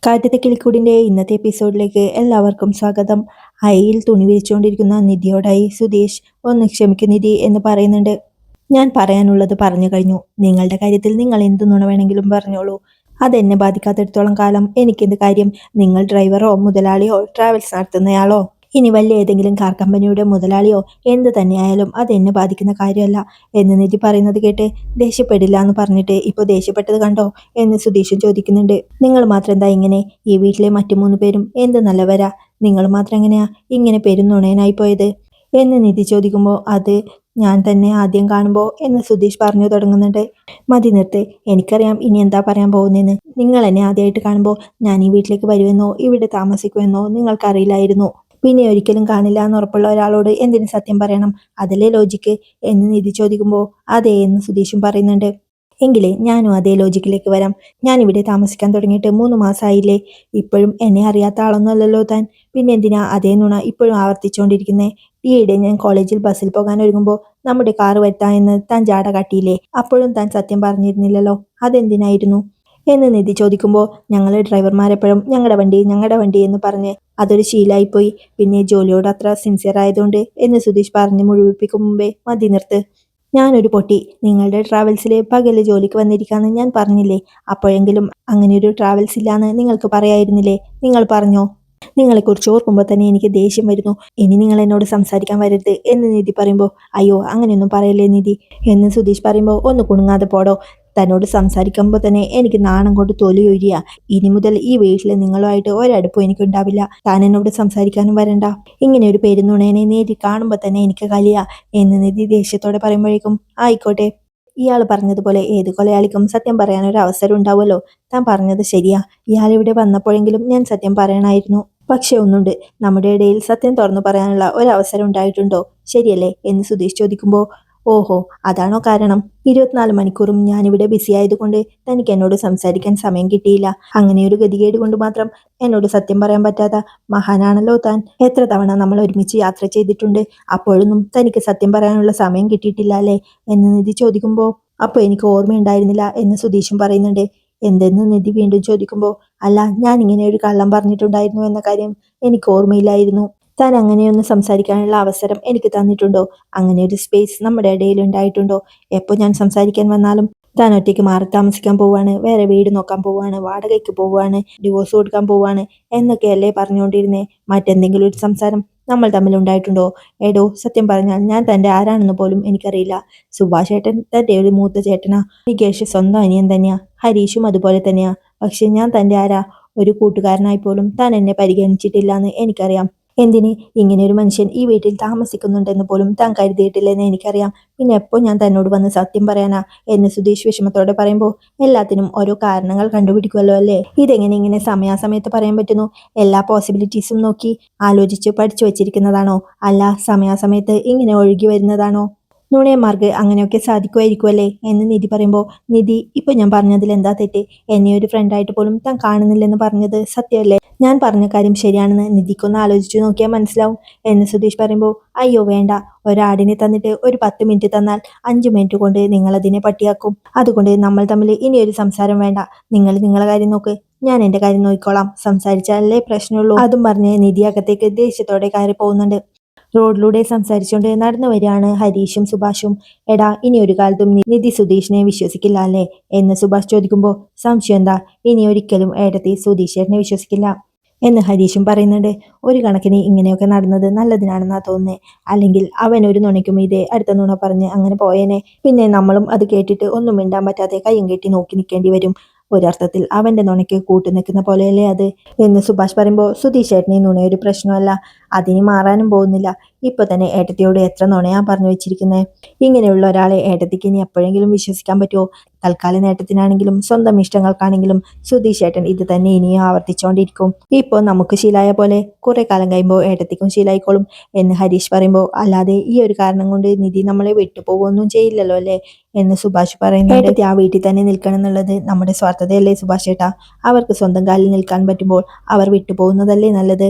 കാറ്റത്തെ കിളിക്കൂടിൻ്റെ ഇന്നത്തെ എപ്പിസോഡിലേക്ക് എല്ലാവർക്കും സ്വാഗതം. അയയിൽ തുണി വിരിച്ചുകൊണ്ടിരിക്കുന്ന നിധിയോടായി സുധീഷ് ഒന്ന് ക്ഷമിക്കും നിധി എന്ന് പറയുന്നുണ്ട്. ഞാൻ പറയാനുള്ളത് പറഞ്ഞു കഴിഞ്ഞു. നിങ്ങളുടെ കാര്യത്തിൽ നിങ്ങൾ എന്ത് നുണ വേണമെങ്കിലും പറഞ്ഞോളൂ. അതെന്നെ ബാധിക്കാത്തിടത്തോളം കാലം എനിക്കെന്ത് കാര്യം? നിങ്ങൾ ഡ്രൈവറോ മുതലാളിയോ ട്രാവൽസ് നടത്തുന്നയാളോ ഇനി വലിയ ഏതെങ്കിലും കാർ കമ്പനിയുടെ മുതലാളിയോ എന്ത് തന്നെയായാലും അതെന്നെ ബാധിക്കുന്ന കാര്യമല്ല എന്ന് നിധി പറയുന്നത് കേട്ട് ദേഷ്യപ്പെടില്ല എന്ന് പറഞ്ഞിട്ട് ഇപ്പോൾ ദേഷ്യപ്പെട്ടത് കണ്ടോ എന്ന് സുധീഷും ചോദിക്കുന്നുണ്ട്. നിങ്ങൾ മാത്രം എന്താ ഇങ്ങനെ? ഈ വീട്ടിലെ മറ്റു 3 പേരും എന്ത് നല്ലവരാ, നിങ്ങൾ മാത്രം എങ്ങനെയാ ഇങ്ങനെ പെരുന്നുണയനായി പോയത് എന്ന് നിധി ചോദിക്കുമ്പോൾ അത് ഞാൻ തന്നെ ആദ്യം കാണുമ്പോൾ എന്ന് സുധീഷ് പറഞ്ഞു തുടങ്ങുന്നുണ്ട്. മതി നിർത്ത്, എനിക്കറിയാം ഇനി എന്താ പറയാൻ പോകുന്നതെന്ന്. നിങ്ങൾ എന്നെ ആദ്യമായിട്ട് കാണുമ്പോൾ ഞാൻ ഈ വീട്ടിലേക്ക് വരുമെന്നോ ഇവിടെ താമസിക്കുമെന്നോ നിങ്ങൾക്കറിയില്ലായിരുന്നു. പിന്നെ ഒരിക്കലും കാണില്ല എന്ന് ഉറപ്പുള്ള ഒരാളോട് എന്തിന് സത്യം പറയണം? അതല്ലേ ലോജിക്ക് എന്ന് നിധി ചോദിക്കുമ്പോൾ അതേ എന്ന് സുധീഷും പറയുന്നുണ്ട്. എങ്കിലേ ഞാനും അതേ ലോജിക്കിലേക്ക് വരാം. ഞാനിവിടെ താമസിക്കാൻ തുടങ്ങിയിട്ട് 3 മാസമായില്ലേ? ഇപ്പോഴും എന്നെ അറിയാത്ത ആളൊന്നുമല്ലല്ലോ താൻ. പിന്നെ എന്തിനാ അതേ നുണ ഇപ്പോഴും ആവർത്തിച്ചുകൊണ്ടിരിക്കുന്നേ? ഈയിടെ ഞാൻ കോളേജിൽ ബസ്സിൽ പോകാൻ ഒരുങ്ങുമ്പോൾ നമ്മുടെ കാറ് വരുത്താം എന്ന് താൻ ജാട കാട്ടിയില്ലേ? അപ്പോഴും താൻ സത്യം പറഞ്ഞിരുന്നില്ലല്ലോ. അതെന്തിനായിരുന്നു എന്ന് നിധി ചോദിക്കുമ്പോൾ ഞങ്ങൾ ഡ്രൈവർമാരെപ്പോഴും ഞങ്ങളുടെ വണ്ടി എന്ന് പറഞ്ഞ് അതൊരു ശീലമായിപ്പോയി. പിന്നെ ജോലിയോട് അത്ര സിൻസിയർ ആയതുകൊണ്ട് എന്ന് സുധീഷ് പറഞ്ഞ് മുഴുവിപ്പിക്കും മുമ്പേ മതി നിർത്ത്. ഞാനൊരു പൊട്ടി. നിങ്ങളുടെ ട്രാവൽസിൽ പകല് ജോലിക്ക് വന്നിരിക്കാന്ന് ഞാൻ പറഞ്ഞില്ലേ? അപ്പോഴെങ്കിലും അങ്ങനെയൊരു ട്രാവൽസ് ഇല്ലാന്ന് നിങ്ങൾക്ക് പറയായിരുന്നില്ലേ? നിങ്ങൾ പറഞ്ഞോ? നിങ്ങളെക്കുറിച്ച് ഓർക്കുമ്പോൾ തന്നെ എനിക്ക് ദേഷ്യം വരുന്നു. ഇനി നിങ്ങൾ എന്നോട് സംസാരിക്കാൻ വരരുത് എന്ന് നിധി പറയുമ്പോൾ അയ്യോ അങ്ങനെയൊന്നും പറയല്ലേ നിധി എന്ന് സുധീഷ് പറയുമ്പോൾ ഒന്ന് കുണുങ്ങാതെ പോടോ. തന്നോട് സംസാരിക്കുമ്പോൾ തന്നെ എനിക്ക് നാണം കൊണ്ട് തൊലി ഉരിയ. ഇനി മുതൽ ഈ വീട്ടിൽ നിങ്ങളുമായിട്ട് ഒരടുപ്പും എനിക്കുണ്ടാവില്ല. താൻ എന്നോട് സംസാരിക്കാനും വരണ്ട. ഇങ്ങനെ ഒരു പെരുന്നുണേനെ നേരിൽ കാണുമ്പോൾ തന്നെ എനിക്ക് കലിയ എന്ന് നിധി ദേഷ്യത്തോടെ പറയുമ്പോഴേക്കും ആയിക്കോട്ടെ, ഇയാൾ പറഞ്ഞതുപോലെ ഏത് കൊലയാളിക്കും സത്യം പറയാനൊരു അവസരം ഉണ്ടാവുമല്ലോ. താൻ പറഞ്ഞത് ശരിയാ. ഇയാൾ ഇവിടെ വന്നപ്പോഴെങ്കിലും ഞാൻ സത്യം പറയണമായിരുന്നു. പക്ഷെ ഒന്നുണ്ട്, നമ്മുടെ ഇടയിൽ സത്യം തുറന്നു പറയാനുള്ള ഒരവസരം ഉണ്ടായിട്ടുണ്ടോ? ശരിയല്ലേ എന്ന് സുധീഷ് ചോദിക്കുമ്പോൾ ഓഹോ അതാണോ കാരണം? 24 മണിക്കൂറും ഞാനിവിടെ ബിസി ആയതുകൊണ്ട് തനിക്ക് എന്നോട് സംസാരിക്കാൻ സമയം കിട്ടിയില്ല. അങ്ങനെയൊരു ഗതികേട് കൊണ്ട് മാത്രം എന്നോട് സത്യം പറയാൻ പറ്റാത്ത മഹാനാണല്ലോ താൻ. എത്ര തവണ നമ്മൾ ഒരുമിച്ച് യാത്ര ചെയ്തിട്ടുണ്ട്. അപ്പോഴൊന്നും തനിക്ക് സത്യം പറയാനുള്ള സമയം കിട്ടിയിട്ടില്ല അല്ലേ എന്ന് നിധി ചോദിക്കുമ്പോൾ അപ്പോൾ എനിക്ക് ഓർമ്മയുണ്ടായിരുന്നില്ല എന്ന് സുധീഷും പറയുന്നുണ്ട്. എന്തെന്ന് നിധി വീണ്ടും ചോദിക്കുമ്പോൾ അല്ല, ഞാൻ ഇങ്ങനെ ഒരു കള്ളം പറഞ്ഞിട്ടുണ്ടായിരുന്നു എന്ന കാര്യം എനിക്ക് ഓർമ്മയില്ലായിരുന്നു. താൻ അങ്ങനെയൊന്ന് സംസാരിക്കാനുള്ള അവസരം എനിക്ക് തന്നിട്ടുണ്ടോ? അങ്ങനെ ഒരു സ്പേസ് നമ്മുടെ ഇടയിൽ ഉണ്ടായിട്ടുണ്ടോ? എപ്പോൾ ഞാൻ സംസാരിക്കാൻ വന്നാലും താൻ ഒറ്റയ്ക്ക് മാറി താമസിക്കാൻ പോവാണ്, വേറെ വീട് നോക്കാൻ പോവാണ്, വാടകയ്ക്ക് പോവാണ്, ഡിവോഴ്സ് കൊടുക്കാൻ പോവാണ് എന്നൊക്കെയല്ലേ പറഞ്ഞുകൊണ്ടിരുന്നേ? മറ്റെന്തെങ്കിലും ഒരു സംസാരം നമ്മൾ തമ്മിൽ ഉണ്ടായിട്ടുണ്ടോ? എടോ സത്യം പറഞ്ഞാൽ ഞാൻ തൻ്റെ ആരാണെന്ന് പോലും എനിക്കറിയില്ല. സുഭാഷ് ഏട്ടൻ തൻ്റെ ഒരു മൂത്ത ചേട്ടനാ. നികേഷ് സ്വന്തം അനിയൻ തന്നെയാ. ഹരീഷും അതുപോലെ തന്നെയാ. പക്ഷെ ഞാൻ തൻ്റെ ആരാ? ഒരു കൂട്ടുകാരനായി പോലും താൻ എന്നെ പരിഗണിച്ചിട്ടില്ല എന്ന് എനിക്കറിയാം. എന്തിന് ഇങ്ങനെ ഒരു മനുഷ്യൻ ഈ വീട്ടിൽ താമസിക്കുന്നുണ്ടെന്ന് പോലും താൻ കരുതിയിട്ടില്ലെന്ന് എനിക്കറിയാം. പിന്നെ എപ്പോൾ ഞാൻ തന്നോട് വന്ന് സത്യം പറയാനാ എന്ന് സുധീഷ് വിഷമത്തോടെ പറയുമ്പോൾ എല്ലാത്തിനും ഓരോ കാരണങ്ങൾ കണ്ടുപിടിക്കുമല്ലോ അല്ലേ? ഇതെങ്ങനെ ഇങ്ങനെ സമയാസമയത്ത് പറയാൻ പറ്റുന്നു? എല്ലാ പോസിബിലിറ്റീസും നോക്കി ആലോചിച്ച് പഠിച്ചു വച്ചിരിക്കുന്നതാണോ? അല്ല സമയാസമയത്ത് ഇങ്ങനെ ഒഴുകി വരുന്നതാണോ? നുണയന്മാർക്ക് അങ്ങനെയൊക്കെ സാധിക്കുമായിരിക്കുമല്ലേ എന്ന് നിധി പറയുമ്പോൾ നിധി ഇപ്പൊ ഞാൻ പറഞ്ഞതിൽ എന്താ തെറ്റ്? എന്നെ ഒരു ഫ്രണ്ടായിട്ട് പോലും താൻ കാണുന്നില്ലെന്ന് പറഞ്ഞത് സത്യമല്ലേ? ഞാൻ പറഞ്ഞ കാര്യം ശരിയാണെന്ന് നിധിക്കൊന്ന് ആലോചിച്ചു നോക്കിയാൽ മനസ്സിലാവും എന്ന് സുധീഷ് പറയുമ്പോൾ അയ്യോ വേണ്ട, ഒരാടിനെ തന്നിട്ട് ഒരു 10 മിനിറ്റ് തന്നാൽ 5 മിനിറ്റ് കൊണ്ട് നിങ്ങളതിനെ പട്ടിയാക്കും. അതുകൊണ്ട് നമ്മൾ തമ്മിൽ ഇനി ഒരു സംസാരം വേണ്ട. നിങ്ങൾ നിങ്ങളെ കാര്യം നോക്ക്, ഞാൻ എൻ്റെ കാര്യം നോക്കിക്കോളാം. സംസാരിച്ചാലേ പ്രശ്നമുള്ളൂ. അതും പറഞ്ഞ് നിധി അകത്തേക്ക് ദേഷ്യത്തോടെ കയറി പോകുന്നുണ്ട്. റോഡിലൂടെ സംസാരിച്ചുകൊണ്ട് നടന്നു വരികയാണ് ഹരീഷും സുഭാഷും. എടാ ഇനി ഒരു കാലത്തും നിധി സുധീഷിനെ വിശ്വസിക്കില്ല അല്ലേ എന്ന് സുഭാഷ് ചോദിക്കുമ്പോൾ സംശയം എന്താ? ഇനി ഒരിക്കലും ഏടത്തി സുധീഷേട്ടനെ വിശ്വസിക്കില്ല എന്ന് ഹരീഷും പറയുന്നുണ്ട്. ഒരു കണക്കിന് ഇങ്ങനെയൊക്കെ നടന്നത് നല്ലതിനാണെന്നാ തോന്നുന്നത്. അല്ലെങ്കിൽ അവൻ ഒരു നുണയ്ക്കും ഇതേ അടുത്ത നുണ പറഞ്ഞ് അങ്ങനെ പോയേനെ. പിന്നെ നമ്മളും അത് കേട്ടിട്ട് ഒന്നും മിണ്ടാൻ പറ്റാതെ കയ്യും കെട്ടി നോക്കി നിൽക്കേണ്ടി വരും. ഒരർത്ഥത്തിൽ അവന്റെ നുണയ്ക്ക് കൂട്ടു നിൽക്കുന്ന പോലെയല്ലേ അത് എന്ന് സുഭാഷ് പറയുമ്പോൾ സുധീഷ് ഏട്ടനെ നുണയൊരു പ്രശ്നമല്ല, അതിന് മാറാനും പോകുന്നില്ല. ഇപ്പൊ തന്നെ ഏട്ടത്തിയോട് എത്ര നുണയാ പറഞ്ഞു വെച്ചിരിക്കുന്നത്. ഇങ്ങനെയുള്ള ഒരാളെ ഏട്ടത്തിക്ക് ഇനി എപ്പോഴെങ്കിലും വിശ്വസിക്കാൻ പറ്റുമോ? തൽക്കാല നേട്ടത്തിനാണെങ്കിലും സ്വന്തം ഇഷ്ടങ്ങൾക്കാണെങ്കിലും സുധീഷ് ഏട്ടൻ ഇത് തന്നെ ഇനിയും ആവർത്തിച്ചുകൊണ്ടിരിക്കും. ഇപ്പോൾ നമുക്ക് ശീലായ പോലെ കുറെ കാലം കഴിയുമ്പോൾ ഏട്ടത്തിക്കും ശീലായിക്കോളും എന്ന് ഹരീഷ് പറയുമ്പോൾ അല്ലാതെ ഈ ഒരു കാരണം കൊണ്ട് നിധി നമ്മളെ വിട്ടുപോകുകയൊന്നും ചെയ്യില്ലല്ലോ അല്ലേ എന്ന് സുഭാഷ് പറയുന്നു. ഏട്ടത്തി ആ വീട്ടിൽ തന്നെ നിൽക്കണം എന്നുള്ളത് നമ്മുടെ സ്വാർത്ഥതയല്ലേ സുഭാഷ് ഏട്ടാ? അവർക്ക് സ്വന്തം കാലിൽ നിൽക്കാൻ പറ്റുമ്പോൾ അവർ വിട്ടുപോകുന്നതല്ലേ നല്ലത്.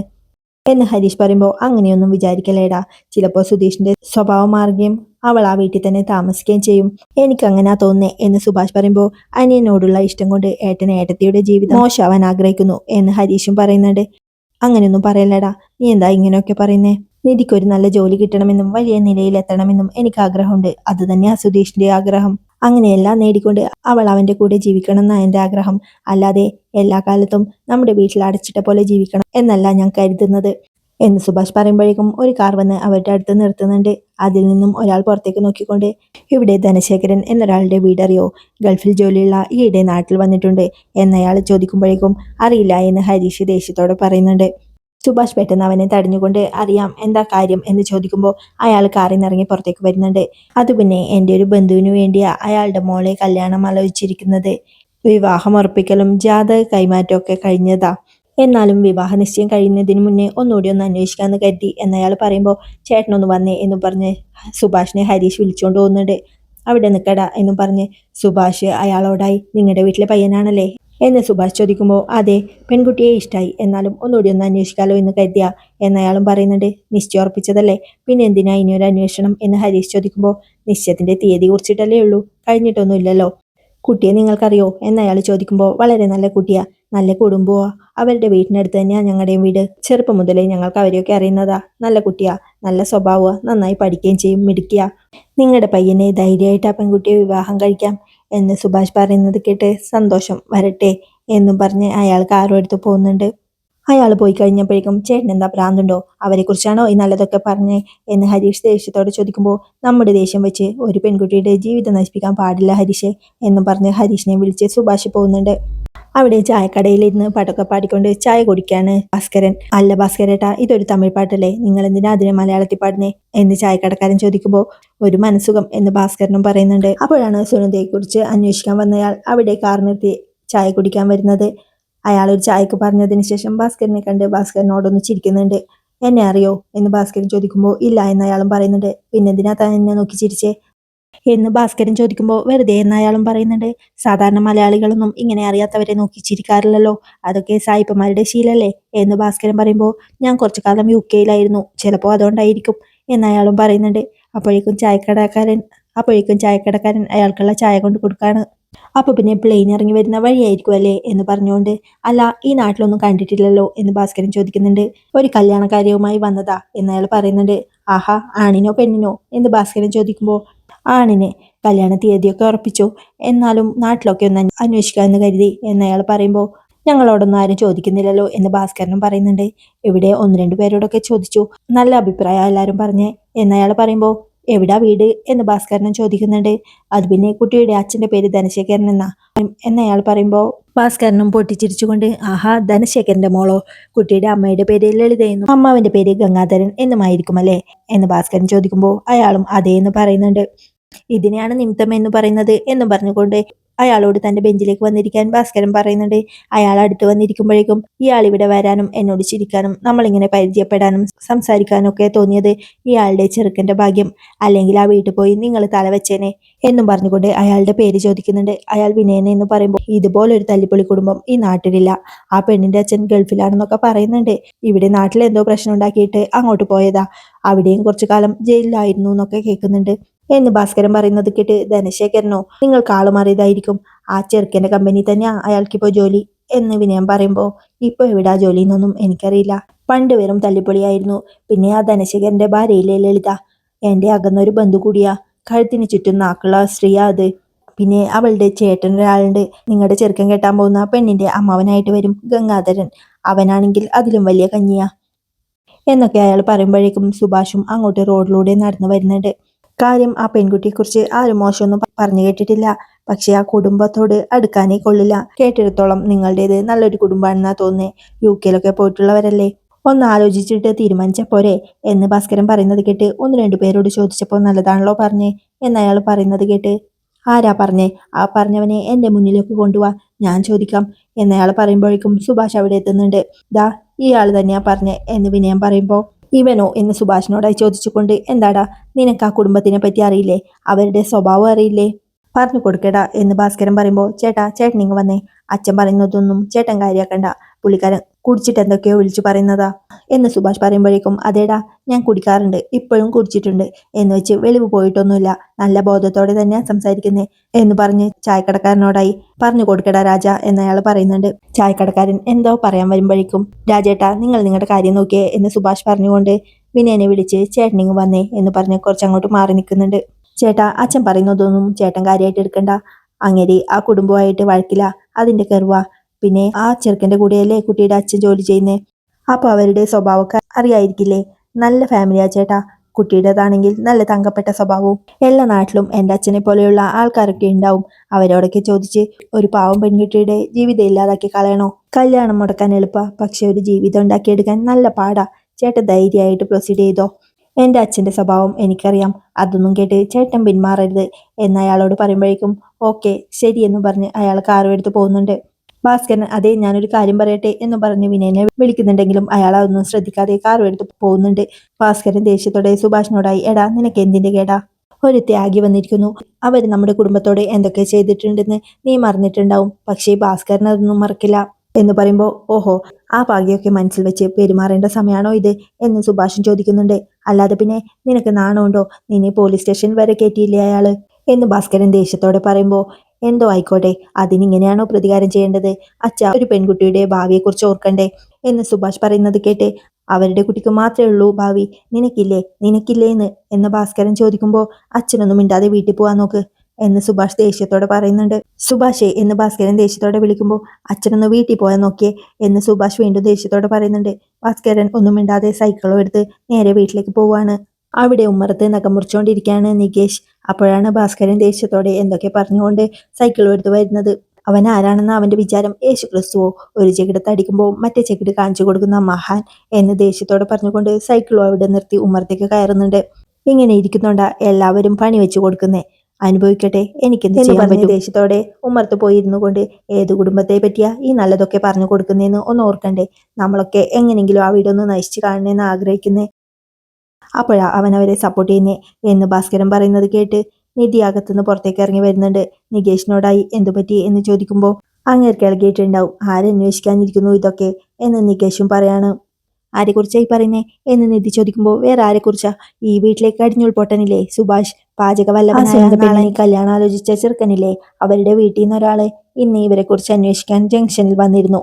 എന്ന് ഹരീഷ് പറയുമ്പോൾ അങ്ങനെയൊന്നും വിചാരിക്കലേടാ. ചിലപ്പോൾ സുധീഷിന്റെ സ്വഭാവം മാറുകയും അവൾ ആ വീട്ടിൽ തന്നെ താമസിക്കുകയും ചെയ്യും. എനിക്കങ്ങനാ തോന്നുന്നേ എന്ന് സുഭാഷ് പറയുമ്പോൾ അനിയനോടുള്ള ഇഷ്ടം കൊണ്ട് ഏട്ടൻ ഏട്ടത്തിയുടെ ജീവിതം മോശമാവാൻ ആഗ്രഹിക്കുന്നു എന്ന് ഹരീഷും പറയുന്നുണ്ട്. അങ്ങനെയൊന്നും പറയല്ലടാ, നീ എന്താ ഇങ്ങനെയൊക്കെ പറയുന്നേ? നിധിക്കൊരു നല്ല ജോലി കിട്ടണമെന്നും വലിയ നിലയിലെത്തണമെന്നും എനിക്ക് ആഗ്രഹമുണ്ട്. അത് തന്നെയാ സുധീഷിന്റെ ആഗ്രഹം. അങ്ങനെയെല്ലാം നേടിക്കൊണ്ട് അവൾ അവന്റെ കൂടെ ജീവിക്കണം എന്നാ എന്റെ ആഗ്രഹം. അല്ലാതെ എല്ലാ കാലത്തും നമ്മുടെ വീട്ടിൽ അടച്ചിട്ട പോലെ ജീവിക്കണം എന്നല്ല ഞാൻ കരുതുന്നത് എന്ന് സുഭാഷ് പറയുമ്പോഴേക്കും ഒരു കാർ വന്ന് അവരുടെ അടുത്ത് നിർത്തുന്നുണ്ട്. അതിൽ നിന്നും ഒരാൾ പുറത്തേക്ക് നോക്കിക്കൊണ്ട്, ഇവിടെ ധനശേഖരൻ എന്നൊരാളുടെ വീടറിയോ? ഗൾഫിൽ ജോലിയുള്ള ഈയിടെ നാട്ടിൽ വന്നിട്ടുണ്ട് എന്നയാൾ ചോദിക്കുമ്പോഴേക്കും അറിയില്ല എന്ന് ഹരീഷ് ദേഷ്യത്തോടെ പറയുന്നുണ്ട്. സുഭാഷ് പെട്ടെന്ന് അവനെ തടഞ്ഞുകൊണ്ട് അറിയാം, എന്താ കാര്യം എന്ന് ചോദിക്കുമ്പോൾ അയാൾ കാറിൽ നിന്നിറങ്ങി പുറത്തേക്ക് വരുന്നുണ്ട്. അത് പിന്നെ എൻ്റെ ഒരു ബന്ധുവിന് വേണ്ടിയാ അയാളുടെ മോളെ കല്യാണം ആലോചിച്ചിരിക്കുന്നത്. വിവാഹം ഉറപ്പിക്കലും ജാതക കൈമാറ്റമൊക്കെ കഴിഞ്ഞതാ. എന്നാലും വിവാഹ നിശ്ചയം കഴിയുന്നതിന് മുന്നേ ഒന്നുകൂടി ഒന്ന് അന്വേഷിക്കാമെന്ന് കരുതി എന്നയാൾ പറയുമ്പോൾ ചേട്ടനൊന്ന് വന്നേ എന്ന് പറഞ്ഞ് സുഭാഷിനെ ഹരീഷ് വിളിച്ചുകൊണ്ട് പോകുന്നുണ്ട്. അവിടെ നിൽക്കടാ എന്നും പറഞ്ഞ് സുഭാഷ് അയാളോടായി, നിങ്ങളുടെ വീട്ടിലെ പയ്യനാണല്ലേ എന്ന് സുഭാഷ് ചോദിക്കുമ്പോൾ അതെ, പെൺകുട്ടിയെ ഇഷ്ടമായി, എന്നാലും ഒന്നുകൂടി ഒന്ന് അന്വേഷിക്കാലോ എന്ന് കരുതിയ എന്നയാളും പറയുന്നുണ്ട്. നിശ്ചയം ഉറപ്പിച്ചതല്ലേ, പിന്നെ എന്തിനാ ഇനിയൊരു അന്വേഷണം എന്ന് ഹരീഷ് ചോദിക്കുമ്പോൾ നിശ്ചയത്തിന്റെ തീയതി കുറിച്ചിട്ടല്ലേ ഉള്ളൂ, കഴിഞ്ഞിട്ടൊന്നും ഇല്ലല്ലോ. കുട്ടിയെ നിങ്ങൾക്കറിയോ എന്നയാൾ ചോദിക്കുമ്പോൾ വളരെ നല്ല കുട്ടിയാ, നല്ല കുടുംബമാ, അവരുടെ വീട്ടിനടുത്ത് തന്നെയാ ഞങ്ങളുടെയും വീട്. ചെറുപ്പം മുതലേ ഞങ്ങൾക്ക് അവരെയൊക്കെ അറിയുന്നതാ. നല്ല കുട്ടിയാ, നല്ല സ്വഭാവമാ, നന്നായി പഠിക്കുകയും ചെയ്യും, മിടുക്കിയാ. നിങ്ങളുടെ പയ്യനെ ധൈര്യമായിട്ട് ആ പെൺകുട്ടിയെ വിവാഹം കഴിക്കാം എന്ന് സുഭാഷ് പറയുന്നത് കേട്ട് സന്തോഷം, വരട്ടെ എന്നും പറഞ്ഞ് അയാൾ കാറും എടുത്ത് പോകുന്നുണ്ട്. അയാൾ പോയി കഴിഞ്ഞപ്പോഴേക്കും ചേട്ടൻ എന്താ ഭ്രാന്തുണ്ടോ, അവരെക്കുറിച്ചാണോ ഈ നല്ലതൊക്കെ പറഞ്ഞേ എന്ന് ഹരീഷ് ദേഷ്യത്തോടെ ചോദിക്കുമ്പോൾ നമ്മുടെ ദേഷ്യം വെച്ച് ഒരു പെൺകുട്ടിയുടെ ജീവിതം നശിപ്പിക്കാൻ പാടില്ല ഹരീഷ് എന്നും പറഞ്ഞ് ഹരീഷിനെ വിളിച്ച് സുഭാഷ് പോകുന്നുണ്ട്. അവിടെ ചായക്കടയിലിരുന്ന് പാട്ടൊക്കെ പാടിക്കൊണ്ട് ചായ കുടിക്കാണ് ഭാസ്കരൻ. അല്ല ഭാസ്കരേട്ടാ, ഇതൊരു തമിഴ് പാട്ടല്ലേ, നിങ്ങൾ എന്തിനാ അതിനെ മലയാളത്തിൽ പാടുന്നേ എന്ന് ചായക്കടക്കാരൻ ചോദിക്കുമ്പോൾ ഒരു മനസുഖം എന്ന് ഭാസ്കരനും പറയുന്നുണ്ട്. അപ്പോഴാണ് സുനന്ദയെക്കുറിച്ച് അന്വേഷിക്കാൻ വന്നയാൾ അവിടെ കാർ നിർത്തി ചായ കുടിക്കാൻ വരുന്നത്. അയാൾ ഒരു ചായക്ക് പറഞ്ഞതിന് ശേഷം ഭാസ്കരനെ കണ്ട് ഭാസ്കരനോടൊന്ന് ചിരിക്കുന്നുണ്ട്. എന്നെ അറിയോ എന്ന് ഭാസ്കരൻ ചോദിക്കുമ്പോൾ ഇല്ല എന്ന് അയാളും പറയുന്നുണ്ട്. പിന്നെന്തിനാ താൻ എന്നെ നോക്കി ചിരിച്ചേ എന്ന് ഭാസ്കരൻ ചോദിക്കുമ്പോൾ വെറുതെ എന്ന് അയാളും പറയുന്നുണ്ട്. സാധാരണ മലയാളികളൊന്നും ഇങ്ങനെ അറിയാത്തവരെ നോക്കി ചിരിക്കാറില്ലല്ലോ, അതൊക്കെ സായിപ്പന്മാരുടെ ശീലല്ലേ എന്ന് ഭാസ്കരൻ പറയുമ്പോൾ ഞാൻ കുറച്ചു കാലം UK-യിലായിരുന്നു, ചിലപ്പോൾ അതുകൊണ്ടായിരിക്കും എന്ന് അയാളും പറയുന്നുണ്ട്. അപ്പോഴേക്കും ചായക്കടക്കാരൻ അയാൾക്കുള്ള ചായ കൊണ്ട് കൊടുക്കാണ്. അപ്പൊ പിന്നെ പ്ലെയിൻ ഇറങ്ങി വരുന്ന വഴിയായിരിക്കും അല്ലേ എന്ന് പറഞ്ഞുകൊണ്ട്, അല്ല ഈ നാട്ടിലൊന്നും കണ്ടിട്ടില്ലല്ലോ എന്ന് ഭാസ്കരൻ ചോദിക്കുന്നുണ്ട്. ഒരു കല്യാണക്കാര്യവുമായി വന്നതാ എന്ന് അയാൾ പറയുന്നുണ്ട്. ആഹാ, ആണിനോ പെണ്ണിനോ എന്ന് ഭാസ്കരൻ ചോദിക്കുമ്പോൾ ആണിന്, കല്യാണ തീയതിയൊക്കെ ഉറപ്പിച്ചു, എന്നാലും നാട്ടിലൊക്കെ ഒന്ന് അന്വേഷിക്കാമെന്ന് കരുതി എന്നയാൾ പറയുമ്പോൾ ഞങ്ങളോടൊന്നും ആരും ചോദിക്കുന്നില്ലല്ലോ എന്ന് ഭാസ്കരനും പറയുന്നുണ്ട്. ഇവിടെ ഒന്ന് രണ്ടു പേരോടൊക്കെ ചോദിച്ചു, നല്ല അഭിപ്രായം എല്ലാവരും പറഞ്ഞേ എന്നയാൾ പറയുമ്പോൾ എവിടാ വീട് എന്ന് ഭാസ്കരനും ചോദിക്കുന്നുണ്ട്. അത് പിന്നെ കുട്ടിയുടെ അച്ഛന്റെ പേര് ധനശേഖരൻ എന്നയാൾ പറയുമ്പോൾ ഭാസ്കരനും പൊട്ടിച്ചിരിച്ചുകൊണ്ട് ആഹാ, ധനശേഖരന്റെ മോളോ, കുട്ടിയുടെ അമ്മയുടെ പേര് ലളിതയെന്നും അമ്മാവന്റെ പേര് ഗംഗാധരൻ എന്നുമായിരിക്കും അല്ലേ എന്ന് ഭാസ്കരൻ ചോദിക്കുമ്പോൾ അയാളും അതേ എന്ന് പറയുന്നുണ്ട്. ഇതിനെയാണ് നിമിത്തം എന്ന് പറയുന്നത് എന്നും പറഞ്ഞുകൊണ്ട് അയാളോട് തന്റെ ബെഞ്ചിലേക്ക് വന്നിരിക്കാൻ ഭാസ്കരൻ പറയുന്നുണ്ട്. അയാൾ അടുത്ത് വന്നിരിക്കുമ്പോഴേക്കും ഇയാൾ ഇവിടെ വരാനും എന്നോട് ചിരിക്കാനും നമ്മളിങ്ങനെ പരിചയപ്പെടാനും സംസാരിക്കാനും ഒക്കെ തോന്നിയത് ഇയാളുടെ ചെറുക്കന്റെ ഭാഗ്യം, അല്ലെങ്കിൽ ആ വീട്ടിൽ പോയി നിങ്ങൾ തലവെച്ചേനെ എന്നും പറഞ്ഞുകൊണ്ട് അയാളുടെ പേര് ചോദിക്കുന്നുണ്ട്. അയാൾ വിനയനെ എന്ന് പറയുമ്പോൾ ഇതുപോലൊരു തല്ലിപ്പൊളി കുടുംബം ഈ നാട്ടിലില്ല, ആ പെണ്ണിന്റെ അച്ഛൻ ഗൾഫിലാണെന്നൊക്കെ പറയുന്നുണ്ട്, ഇവിടെ നാട്ടിൽ എന്തോ പ്രശ്നം ഉണ്ടാക്കിയിട്ട് അങ്ങോട്ട് പോയതാ, അവിടെയും കുറച്ചു കാലം ജയിലിലായിരുന്നു എന്നൊക്കെ കേൾക്കുന്നുണ്ട് എന്ന് ഭാസ്കരൻ പറയുന്നത് കേട്ട് ധനശേഖരനോ, നിങ്ങൾക്ക് ആള് മാറിയതായിരിക്കും, ആ ചെറുക്കന്റെ കമ്പനി തന്നെയാ അയാൾക്കിപ്പോ ജോലി എന്ന് വിനയം പറയുമ്പോൾ ഇപ്പൊ എവിടാ ജോലി എന്നൊന്നും എനിക്കറിയില്ല, പണ്ട് വെറും തല്ലിപ്പൊളിയായിരുന്നു. പിന്നെ ആ ധനശേഖരന്റെ ഭാര്യയിലെ ലളിത എന്റെ അകന്നൊരു ബന്ധു കൂടിയാ, കഴുത്തിന് ചുറ്റും നാക്കുള്ള സ്ത്രീയാ അത്. പിന്നെ അവളുടെ ചേട്ടൻ ഒരാളുണ്ട്, നിങ്ങളുടെ ചെറുക്കൻ കെട്ടാൻ പോകുന്ന പെണ്ണിന്റെ അമ്മാവനായിട്ട് വരും ഗംഗാധരൻ, അവനാണെങ്കിൽ അതിലും വലിയ കഞ്ഞിയാ എന്നൊക്കെ അയാൾ പറയുമ്പോഴേക്കും സുഭാഷും അങ്ങോട്ട് റോഡിലൂടെ നടന്നു വരുന്നുണ്ട്. കാര്യം ആ പെൺകുട്ടിയെക്കുറിച്ച് ആരും മോശമൊന്നും പറഞ്ഞു കേട്ടിട്ടില്ല, പക്ഷെ ആ കുടുംബത്തോട് അടുക്കാനേ കൊള്ളില്ല. കേട്ടിടത്തോളം നിങ്ങളുടേത് നല്ലൊരു കുടുംബമാണെന്നാ തോന്നുന്നേ, UK-ലൊക്കെ പോയിട്ടുള്ളവരല്ലേ, ഒന്ന് ആലോചിച്ചിട്ട് തീരുമാനിച്ച പോരെ എന്ന് ഭാസ്കരൻ പറയുന്നത് കേട്ട് ഒന്ന് രണ്ടു പേരോട് ചോദിച്ചപ്പോൾ നല്ലതാണല്ലോ പറഞ്ഞേ എന്നയാൾ പറയുന്നത് കേട്ട് ആരാ പറഞ്ഞേ, ആ പറഞ്ഞവനെ എന്റെ മുന്നിലേക്ക് കൊണ്ടുപോവാ, ഞാൻ ചോദിക്കാം എന്നയാൾ പറയുമ്പോഴേക്കും സുഭാഷ് അവിടെ എത്തുന്നുണ്ട്. ദാ ഇയാൾ തന്നെയാ പറഞ്ഞേ എന്ന് വിനയം പറയുമ്പോൾ ഇവനോ എന്ന് സുഭാഷിനോടായി ചോദിച്ചുകൊണ്ട്, എന്താടാ നിനക്ക് ആ കുടുംബത്തിനെ പറ്റി അറിയില്ലേ, അവരുടെ സ്വഭാവം അറിയില്ലേ, പറഞ്ഞു കൊടുക്കടാ എന്ന് ഭാസ്കരൻ പറയുമ്പോൾ ചേട്ടൻ ഇങ്ങ് വന്നേ, അച്ഛൻ പറയുന്നതൊന്നും ചേട്ടൻ കാര്യാക്കണ്ട. പുള്ളിക്കാരൻ കുടിച്ചിട്ട് എന്തൊക്കെയോ വിളിച്ചു പറയുന്നതാ എന്ന് സുഭാഷ് പറയുമ്പോഴേക്കും, അതേടാ ഞാൻ കുടിക്കാറുണ്ട്, ഇപ്പോഴും കുടിച്ചിട്ടുണ്ട് എന്ന് വെച്ച് വെളിവ് പോയിട്ടൊന്നുമില്ല, നല്ല ബോധത്തോടെ തന്നെയാ സംസാരിക്കുന്നേ എന്ന് പറഞ്ഞ് ചായക്കടക്കാരനോടായി പറഞ്ഞു കൊടുക്കടാ രാജ എന്നയാൾ പറയുന്നുണ്ട്. ചായക്കടക്കാരൻ എന്തോ പറയാൻ വരുമ്പോഴേക്കും, രാജേട്ടാ നിങ്ങൾ നിങ്ങളുടെ കാര്യം നോക്കിയേ എന്ന് സുഭാഷ് പറഞ്ഞുകൊണ്ട് വിനയനെ വിളിച്ച് ചേട്ടനിങ് വന്നേ എന്ന് പറഞ്ഞ് കുറച്ചങ്ങോട്ട് മാറി നിൽക്കുന്നുണ്ട്. ചേട്ടാ അച്ഛൻ പറയുന്നതൊന്നും ചേട്ടൻ കാര്യമായിട്ട് എടുക്കണ്ട. അങ്ങേരി ആ കുടുംബമായിട്ട് വഴക്കില്ല, അതിന്റെ കെറുവാ. പിന്നെ ആ ചെറുക്കന്റെ കൂടെയല്ലേ കുട്ടിയുടെ അച്ഛൻ ജോലി ചെയ്യുന്നേ, അപ്പൊ അവരുടെ സ്വഭാവമൊക്കെ അറിയായിരിക്കില്ലേ. നല്ല ഫാമിലിയാ ചേട്ടാ, കുട്ടിയുടേതാണെങ്കിൽ നല്ല തങ്കപ്പെട്ട സ്വഭാവവും. എല്ലാ നാട്ടിലും എൻ്റെ അച്ഛനെ പോലെയുള്ള ആൾക്കാരൊക്കെ ഉണ്ടാവും. അവരോടൊക്കെ ചോദിച്ച് ഒരു പാവം പെൺകുട്ടിയുടെ ജീവിതം ഇല്ലാതാക്കി കളയണോ? കല്യാണം മുടക്കാൻ എളുപ്പ, പക്ഷെ ഒരു ജീവിതം ഉണ്ടാക്കിയെടുക്കാൻ നല്ല പാടാ. ചേട്ടൻ ധൈര്യമായിട്ട് പ്രൊസീഡ് ചെയ്തോ. എൻ്റെ അച്ഛൻ്റെ സ്വഭാവം എനിക്കറിയാം, അതൊന്നും കേട്ട് ചേട്ടൻ പിന്മാറരുത് എന്ന് അയാളോട് പറയുമ്പോഴേക്കും, ഓക്കെ ശരി എന്ന് പറഞ്ഞ് അയാൾ കാറും എടുത്ത് പോകുന്നുണ്ട്. ഭാസ്കരൻ അതെ ഞാനൊരു കാര്യം പറയട്ടെ എന്ന് പറഞ്ഞ് വിനയനെ വിളിക്കുന്നുണ്ടെങ്കിലും അയാൾ അതൊന്നും ശ്രദ്ധിക്കാതെ കാറും എടുത്ത് പോകുന്നുണ്ട്. ഭാസ്കരൻ ദേഷ്യത്തോടെ സുഭാഷിനോടായി, എടാ നിനക്ക് എന്തിന്റെ കേടാ? ഒരു ത്യാഗി വന്നിരിക്കുന്നു, അവർ നമ്മുടെ കുടുംബത്തോടെ എന്തൊക്കെ ചെയ്തിട്ടുണ്ടെന്ന് നീ മറന്നിട്ടുണ്ടാവും, പക്ഷേ ഭാസ്കരൻ അതൊന്നും മറക്കില്ല എന്ന് പറയുമ്പോൾ, ഓഹോ ആ ഭാഗ്യമൊക്കെ മനസ്സിൽ വെച്ച് പെരുമാറേണ്ട സമയമാണോ ഇത് എന്ന് സുഭാഷൻ ചോദിക്കുന്നുണ്ട്. അല്ലാതെ പിന്നെ നിനക്ക് നാണമുണ്ടോ, നിന്നെ പോലീസ് സ്റ്റേഷൻ വരെ കയറ്റിയില്ലേ അയാള് എന്ന് ഭാസ്കരൻ ദേഷ്യത്തോടെ പറയുമ്പോൾ, എന്തോ ആയിക്കോട്ടെ, അതിനിങ്ങനെയാണോ പ്രതികാരം ചെയ്യേണ്ടത്? അച്ഛ ഒരു പെൺകുട്ടിയുടെ ഭാവിയെക്കുറിച്ച് ഓർക്കണ്ടേ എന്ന് സുഭാഷ് പറയുന്നത് കേട്ട്, അവരുടെ കുട്ടിക്ക് മാത്രമേ ഉള്ളൂ ഭാവി, നിനക്കില്ലേ എന്ന് ഭാസ്കരൻ ചോദിക്കുമ്പോൾ, അച്ഛനൊന്നും മിണ്ടാതെ വീട്ടിൽ പോവാൻ നോക്ക് എന്ന് സുഭാഷ് ദേഷ്യത്തോടെ പറയുന്നുണ്ട്. സുഭാഷേ എന്ന് ഭാസ്കരൻ ദേഷ്യത്തോടെ വിളിക്കുമ്പോൾ, അച്ഛനൊന്ന് വീട്ടിൽ പോയാൽ നോക്കിയേ എന്ന് സുഭാഷ് വീണ്ടും ദേഷ്യത്തോടെ പറയുന്നുണ്ട്. ഭാസ്കരൻ ഒന്നും മിണ്ടാതെ സൈക്കിളും എടുത്ത് നേരെ വീട്ടിലേക്ക് പോവാണ്. അവിടെ ഉമ്മറത്ത് നഖം മുറിച്ചുകൊണ്ടിരിക്കുകയാണ് നികേഷ്. അപ്പോഴാണ് ഭാസ്കരൻ ദേഷ്യത്തോടെ എന്തൊക്കെ പറഞ്ഞുകൊണ്ട് സൈക്കിളും എടുത്ത് വരുന്നത്. അവൻ ആരാണെന്ന് അവന്റെ വിചാരം, യേശു ക്രിസ്തുവോ? ഒരു ചെകിടത്ത് അടിക്കുമ്പോൾ മറ്റേ ചെകിട് കാണിച്ചു കൊടുക്കുന്ന മഹാൻ എന്ന് ദേഷ്യത്തോടെ പറഞ്ഞുകൊണ്ട് സൈക്കിളും അവിടെ നിർത്തി ഉമ്മറത്തേക്ക് കയറുന്നുണ്ട്. ഇങ്ങനെ ഇരിക്കുന്നുണ്ടാ എല്ലാവരും പണി വെച്ചു കൊടുക്കുന്നേ, അനുഭവിക്കട്ടെ, എനിക്കെന്ത് ചെയ്യാൻ പറ്റും? ദേഷ്യത്തോടെ ഉമ്മർത്ത് പോയിരുന്നു കൊണ്ട് ഏത് കുടുംബത്തെ പറ്റിയാ ഈ നല്ലതൊക്കെ പറഞ്ഞു കൊടുക്കുന്നേന്ന് ഒന്ന് ഓർക്കണ്ടേ? നമ്മളൊക്കെ എങ്ങനെങ്കിലും ആ വീടൊന്ന് നശിച്ചു കാണണമെന്ന് ആഗ്രഹിക്കുന്നേ, അപ്പോഴാ അവൻ അവരെ സപ്പോർട്ട് ചെയ്യുന്നേ എന്ന് ഭാസ്കരൻ പറയുന്നത് കേട്ട് നിധി അകത്തുനിന്ന് പുറത്തേക്ക് ഇറങ്ങി വരുന്നുണ്ട്. നികേഷിനോടായി എന്തു പറ്റി എന്ന് ചോദിക്കുമ്പോൾ, അങ്ങേർക്ക് ഇളകിയിട്ടുണ്ടാവും, ആരന്വേഷിക്കാനിരിക്കുന്നു ഇതൊക്കെ എന്ന് നികേഷും പറയാണ്. ആരെക്കുറിച്ചായി പറയുന്നേ എന്ന് നിധി ചോദിക്കുമ്പോൾ, വേറെ ആരെക്കുറിച്ചാ, ഈ വീട്ടിലേക്ക് അടിഞ്ഞുൾ പൊട്ടനില്ലേ സുഭാഷ്, പാചകവല്ലഭനായ കല്യാണം ആലോചിച്ച ചെറുക്കനില്ലേ, അവരുടെ വീട്ടിൽ നിന്ന് ഒരാള് ഇന്ന് ഇവരെ കുറിച്ച് അന്വേഷിക്കാൻ ജംഗ്ഷനിൽ വന്നിരുന്നു.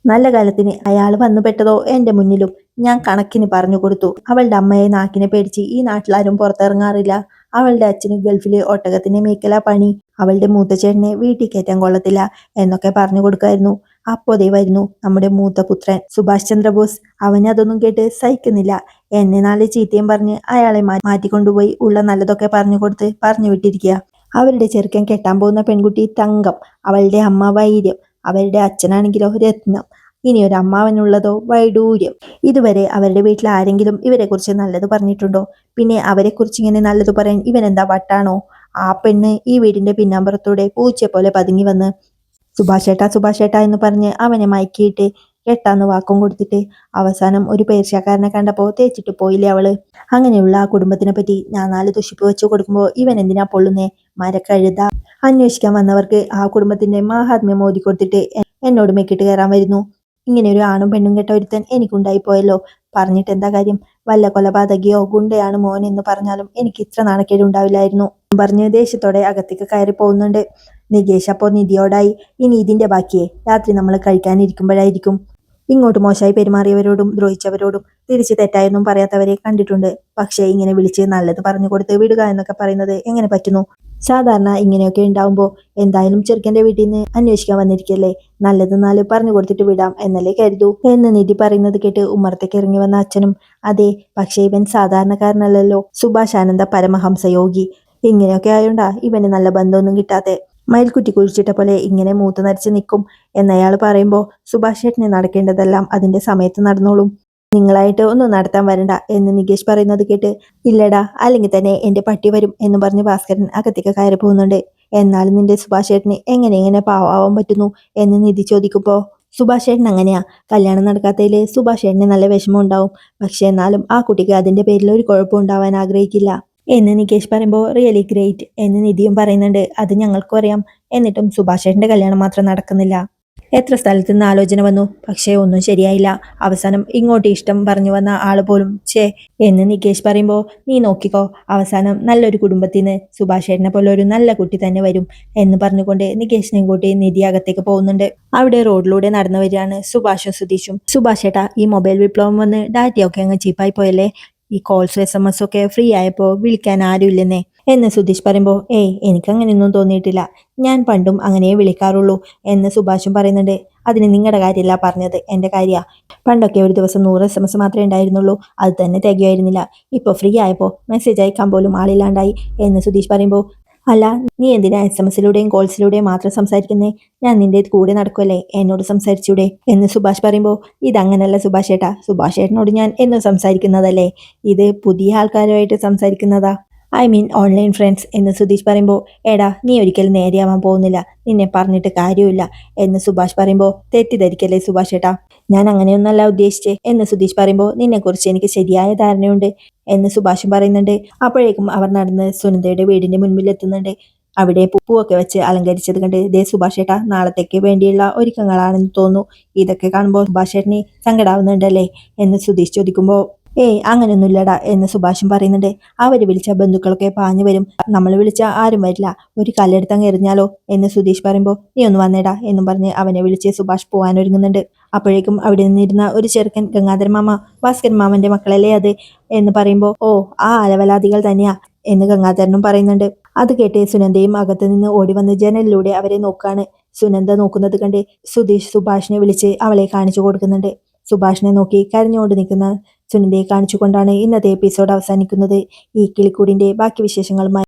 നല്ല കാലത്തിന് അയാൾ വന്നുപെട്ടതോ എന്റെ മുന്നിലും. ഞാൻ കണക്കിന് പറഞ്ഞു കൊടുത്തു. അവളുടെ അമ്മയെ നാക്കിനെ പേടിച്ച് ഈ നാട്ടിലാരും പുറത്തിറങ്ങാറില്ല. അവളുടെ അച്ഛന് ഗൾഫിലെ ഒട്ടകത്തിന് മേക്കല പണി. അവളുടെ മൂത്ത ചേട്ടനെ വീട്ടിൽ കയറ്റാൻ കൊള്ളത്തില്ല എന്നൊക്കെ പറഞ്ഞു കൊടുക്കായിരുന്നു. അപ്പോതേ വരുന്നു നമ്മുടെ മൂത്ത പുത്രൻ സുഭാഷ് ചന്ദ്രബോസ്. അവനതൊന്നും കേട്ട് സഹിക്കുന്നില്ല. എന്നെ നാളെ ചീത്തയും പറഞ്ഞ് അയാളെ മാറ്റിക്കൊണ്ടുപോയി ഉള്ള നല്ലതൊക്കെ പറഞ്ഞു കൊടുത്ത് പറഞ്ഞു വിട്ടിരിക്കുക. അവരുടെ ചെറുക്കൻ കെട്ടാൻ പോകുന്ന പെൺകുട്ടി തങ്കം, അവളുടെ അമ്മ വൈര്യം, അവരുടെ അച്ഛനാണെങ്കിലോ രത്നം, ഇനി ഒരു അമ്മാവനുള്ളതോ വൈഡൂര്യം. ഇതുവരെ അവരുടെ വീട്ടിൽ ആരെങ്കിലും ഇവരെ കുറിച്ച് നല്ലത് പറഞ്ഞിട്ടുണ്ടോ? പിന്നെ അവരെ കുറിച്ച് ഇങ്ങനെ നല്ലത് പറയാൻ ഇവൻ എന്താ വട്ടാണോ? ആ പെണ്ണ് ഈ വീടിന്റെ പിന്നാമ്പുറത്തൂടെ പൂച്ചയെ പോലെ പതുങ്ങി വന്ന് സുഭാഷേട്ടാ എന്ന് പറഞ്ഞ് അവനെ മയക്കിയിട്ട് കെട്ടാന്ന് വാക്കും കൊടുത്തിട്ട് അവസാനം ഒരു പേർഷ്യക്കാരനെ കണ്ടപ്പോ തേച്ചിട്ട് പോയില്ലേ അവള്. അങ്ങനെയുള്ള ആ കുടുംബത്തിനെ പറ്റി ഞാൻ 4 ദുഷിപ്പ് വെച്ചു കൊടുക്കുമ്പോ ഇവൻ എന്തിനാ പൊള്ളുന്നേ? മരക്കഴുത. അന്വേഷിക്കാൻ വന്നവർക്ക് ആ കുടുംബത്തിന്റെ മാഹാത്മ്യം ഓതി കൊടുത്തിട്ട് എന്നോട് മെക്കിട്ട് കയറാൻ വരുന്നു. ഇങ്ങനെ ഒരു ആണും പെണ്ണും കെട്ട ഒരുത്തൻ എനിക്കുണ്ടായിപ്പോയല്ലോ. പറഞ്ഞിട്ട് എന്താ കാര്യം? വല്ല കൊലപാതകയോ ഗുണ്ടയാണ് മോൻ എന്ന് പറഞ്ഞാലും എനിക്ക് ഇത്ര നാണക്കേട് ഉണ്ടാവില്ലായിരുന്നു പറഞ്ഞ് ദേഷ്യത്തോടെ അകത്തേക്ക് കയറി പോകുന്നുണ്ട്. നികേഷ് അപ്പോ നിധിയോടായി, ഇനി ഇതിന്റെ ബാക്കിയെ രാത്രി നമ്മൾ കഴിക്കാനിരിക്കുമ്പോഴായിരിക്കും. ഇങ്ങോട്ട് മോശമായി പെരുമാറിയവരോടും ദ്രോഹിച്ചവരോടും തിരിച്ച് തെറ്റായൊന്നും പറയാത്തവരെ കണ്ടിട്ടുണ്ട്. പക്ഷേ ഇങ്ങനെ വിളിച്ച് നല്ലത് പറഞ്ഞു കൊടുത്ത് വിടുക എന്നൊക്കെ പറയുന്നത് എങ്ങനെ പറ്റുന്നു? സാധാരണ ഇങ്ങനെയൊക്കെ ഉണ്ടാവുമ്പോൾ എന്തായാലും ചെറുക്കന്റെ വീട്ടിൽ നിന്ന് അന്വേഷിക്കാൻ വന്നിരിക്കല്ലേ, നല്ലത് 4 പറഞ്ഞു കൊടുത്തിട്ട് വിടാം എന്നല്ലേ കരുതൂ എന്ന് നിധി പറയുന്നത് കേട്ട് ഉമ്മറത്തേക്ക് ഇറങ്ങി വന്ന അച്ഛനും, അതെ പക്ഷേ ഇവൻ സാധാരണക്കാരനല്ലല്ലോ, സുഭാഷ് ആനന്ദ പരമഹംസ യോഗി. ഇങ്ങനെയൊക്കെ ആയോണ്ടാ ഇവന് നല്ല ബന്ധമൊന്നും കിട്ടാതെ, മയിൽക്കുറ്റി കുഴിച്ചിട്ട പോലെ ഇങ്ങനെ മൂത്ത് നരച്ച് നിൽക്കും എന്നയാൾ പറയുമ്പോൾ, സുഭാഷ് ചേട്ടനെ നടക്കേണ്ടതെല്ലാം അതിന്റെ സമയത്ത് നടന്നോളും, നിങ്ങളായിട്ട് ഒന്നും നടത്താൻ വരണ്ട എന്ന് നികേഷ് പറയുന്നത് കേട്ട്, ഇല്ലടാ അല്ലെങ്കിൽ തന്നെ എന്റെ പട്ടി വരും എന്ന് പറഞ്ഞ് ഭാസ്കരൻ അകത്തേക്ക് കയറി പോകുന്നുണ്ട്. എന്നാലും നിന്റെ സുഭാഷ് ചേട്ടന് എങ്ങനെ പാവാൻ പറ്റുന്നു എന്ന് നിധി ചോദിക്കുമ്പോ, സുഭാഷ് ചേട്ടൻ അങ്ങനെയാ, കല്യാണം നടക്കാത്തതില് സുഭാഷ് ചേട്ടന് നല്ല വിഷമം ഉണ്ടാവും, പക്ഷെ എന്നാലും ആ കുട്ടിക്ക് അതിന്റെ പേരിൽ ഒരു കുഴപ്പം ഉണ്ടാവാൻ ആഗ്രഹിക്കില്ല എന്ന് നികേഷ് പറയുമ്പോൾ റിയലി ഗ്രേറ്റ് എന്ന് നിധിയും പറയുന്നുണ്ട്. അത് ഞങ്ങൾക്കും അറിയാം. എന്നിട്ടും സുഭാഷേട്ടന്റെ കല്യാണം മാത്രം നടക്കുന്നില്ല. എത്ര സ്ഥലത്ത് നിന്ന് ആലോചന വന്നു, പക്ഷേ ഒന്നും ശരിയായില്ല. അവസാനം ഇങ്ങോട്ട് ഇഷ്ടം പറഞ്ഞു വന്ന ആള് പോലും ഛേ എന്ന് നികേഷ് പറയുമ്പോൾ നീ നോക്കിക്കോ, അവസാനം നല്ലൊരു കുടുംബത്തിൽ നിന്ന് സുഭാഷേട്ടനെ പോലെ ഒരു നല്ല കുട്ടി തന്നെ വരും എന്ന് പറഞ്ഞുകൊണ്ട് നികേഷിനെയും കൂട്ടി നിധി അകത്തേക്ക് പോകുന്നുണ്ട്. അവിടെ റോഡിലൂടെ നടന്നു വരികയാണ് സുഭാഷും സുധീഷും. സുഭാഷേട്ടാ, ഈ മൊബൈൽ വിപ്ലവം വന്ന് ഡാറ്റയൊക്കെ അങ്ങ് ചീപ്പായി പോയല്ലേ, ഈ കോൾസ് SMS ഒക്കെ ഫ്രീ ആയപ്പോൾ വിളിക്കാൻ ആരുമില്ലെന്നേ എന്ന് സുധീഷ് പറയുമ്പോൾ എനിക്കങ്ങനെയൊന്നും തോന്നിയിട്ടില്ല, ഞാൻ പണ്ടും അങ്ങനെ വിളിക്കാറുള്ളൂ എന്ന് സുഭാഷും പറയുന്നുണ്ട്. അതിന് നിങ്ങളുടെ കാര്യമല്ല പറഞ്ഞത്, എൻ്റെ കാര്യമാണ്. പണ്ടൊക്കെ ഒരു ദിവസം 100 SMS മാത്രമേ ഉണ്ടായിരുന്നുള്ളൂ, അത് തന്നെ തികയായിരുന്നില്ല. ഇപ്പോൾ ഫ്രീ ആയപ്പോൾ മെസ്സേജ് അയക്കാൻ പോലും ആളില്ലാണ്ടായി എന്ന് സുധീഷ് പറയുമ്പോൾ അല്ല, നീ എന്തിനാ SMS-ലൂടെയും കോൾസിലൂടെയും മാത്രം സംസാരിക്കുന്നേ? ഞാൻ നിന്റെ കൂടെ നടക്കുമല്ലേ, എന്നോട് സംസാരിച്ചൂടെ എന്ന് സുഭാഷ് പറയുമ്പോൾ ഇതങ്ങനല്ല സുഭാഷ് ഏട്ടാ, സുഭാഷ് ഏട്ടനോട് ഞാൻ എന്നും സംസാരിക്കുന്നതല്ലേ, ഇത് പുതിയ ആൾക്കാരുമായിട്ട് സംസാരിക്കുന്നതാ, ഐ മീൻ ഓൺലൈൻ ഫ്രണ്ട്സ് എന്ന് സുധീഷ് പറയുമ്പോൾ എടാ നീ ഒരിക്കലും നേരെയാവാൻ പോകുന്നില്ല, നിന്നെ പറഞ്ഞിട്ട് കാര്യമില്ല എന്ന് സുഭാഷ് പറയുമ്പോൾ തെറ്റിദ്ധരിക്കല്ലേ സുഭാഷ് ഏട്ടാ, ഞാൻ അങ്ങനെയൊന്നല്ല ഉദ്ദേശിച്ചേ എന്ന് സുധീഷ് പറയുമ്പോൾ നിന്നെക്കുറിച്ച് എനിക്ക് ശരിയായ ധാരണയുണ്ട് എന്ന് സുഭാഷും പറയുന്നുണ്ട്. അപ്പോഴേക്കും അവർ നടന്ന് സുനന്ദയുടെ വീടിന്റെ മുൻപിൽ എത്തുന്നുണ്ട്. അവിടെ പൂവൊക്കെ വെച്ച് അലങ്കരിച്ചത് കണ്ട് ദേ സുഭാഷ് ഏട്ടാ, നാളത്തേക്ക് വേണ്ടിയുള്ള ഒരുക്കങ്ങളാണെന്ന് തോന്നുന്നു, ഇതൊക്കെ കാണുമ്പോൾ സുഭാഷ് ഏട്ടന് സങ്കടാവുന്നുണ്ടല്ലേ എന്ന് സുധീഷ് ചോദിക്കുമ്പോൾ അങ്ങനെയൊന്നുമില്ലടാ എന്ന് സുഭാഷും പറയുന്നുണ്ട്. അവര് വിളിച്ച ബന്ധുക്കളൊക്കെ പാഞ്ഞു വരും, നമ്മൾ വിളിച്ച ആരും വരില്ല, ഒരു കല്ലെടുത്തങ്ങ് എറിഞ്ഞാലോ എന്ന് സുധീഷ് പറയുമ്പോൾ നീ ഒന്ന് വന്നേടാ എന്നും പറഞ്ഞ് അവനെ വിളിച്ച് സുഭാഷ് പോകാൻ ഒരുങ്ങുന്നുണ്ട്. അപ്പോഴേക്കും അവിടെ നിന്നിരുന്ന ഒരു ചെറുക്കൻ ഗംഗാധര മാമ, ഭാസ്കരൻ മാമന്റെ മക്കളല്ലേ അത് എന്ന് പറയുമ്പോൾ ആ അലവലാദികൾ തന്നെയാ എന്ന് ഗംഗാധരനും പറയുന്നുണ്ട്. അത് കേട്ട് സുനന്ദയും അകത്ത് നിന്ന് ഓടി വന്ന് ജനലിലൂടെ അവരെ നോക്കാണ്. സുനന്ദ നോക്കുന്നത് കണ്ട് സുധീഷ് സുഭാഷിനെ വിളിച്ച് അവളെ കാണിച്ചു കൊടുക്കുന്നുണ്ട്. സുഭാഷിനെ നോക്കി കരഞ്ഞുകൊണ്ട് നിൽക്കുന്ന സുനന്ദയെ കാണിച്ചുകൊണ്ടാണ് ഇന്നത്തെ എപ്പിസോഡ് അവസാനിക്കുന്നത്. ഈ കിളിക്കൂടിന്റെ ബാക്കി വിശേഷങ്ങളുമായി